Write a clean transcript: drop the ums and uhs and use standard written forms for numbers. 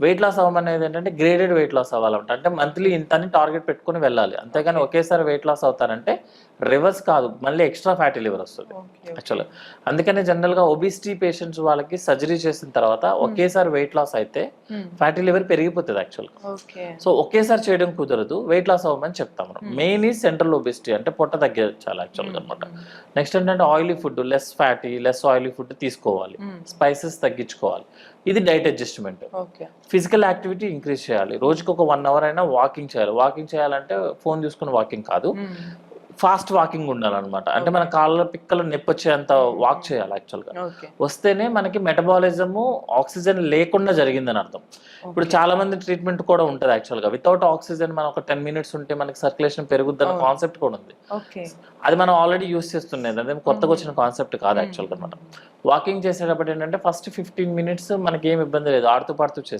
Weight loss అవ్వమనేది ఏంటంటే graded weight loss అవ్వాలంట. అంటే monthly ఇంత అని టార్గెట్ పెట్టుకొని వెళ్ళాలి. అంతేగాని ఒకేసారి వెయిట్ లాస్ అవుతారంటే రివర్స్ కాదు, మళ్ళీ ఎక్స్ట్రా ఫ్యాటీ లివర్ వస్తుంది యాక్చువల్గా. అందుకనే జనరల్గా ఒబిసిటీ పేషెంట్స్ వాళ్ళకి సర్జరీ చేసిన తర్వాత ఒకేసారి వెయిట్ లాస్ అయితే ఫ్యాటీ లివర్ పెరిగిపోతుంది యాక్చువల్గా. సో ఒకేసారి చేయడం కుదరదు, వెయిట్ లాస్ అవ్వమని చెప్తాం మనం. మెయిన్ ఈ సెంట్రల్ ఒబిసిటీ అంటే పొట్ట తగ్గించాలి యాక్చువల్గా అనమాట. నెక్స్ట్ ఏంటంటే oily food, less fatty less oily food తీసుకోవాలి, స్పైసెస్ తగ్గించుకోవాలి. ఇది diet adjustment. Physical activity increase చేయాలి, రోజుకి ఒక 1 hour అయినా వాకింగ్ చేయాలి. వాకింగ్ చేయాలంటే ఫోన్ చూసుకుని వాకింగ్ కాదు, ఫాస్ట్ వాకింగ్ ఉండాలన్నమాట. అంటే మన కాళ్ళ పిక్కలు నొప్పి వచ్చేంత వాక్ చేయాలి యాక్చువల్గా. వస్తేనే మనకి మెటబాలిజము ఆక్సిజన్ లేకుండా జరిగిందని అర్థం. ఇప్పుడు చాలా మంది ట్రీట్మెంట్ కూడా ఉంటుంది యాక్చువల్గా, వితౌట్ ఆక్సిజన్ మనం ఒక 10 minutes ఉంటే మనకి సర్క్యులేషన్ పెరుగుద్ది అన్న కాన్సెప్ట్ కూడా ఉంది. అది మనం ఆల్రెడీ యూస్ చేస్తుండేది, అదే కొత్తగా వచ్చిన కాన్సెప్ట్ కాదు యాక్చువల్గా అనమాట. వాకింగ్ చేసేటప్పుడు ఏంటంటే ఫస్ట్ 15 minutes మనకి ఏం ఇబ్బంది లేదు, ఆడుతూ పాడుతూ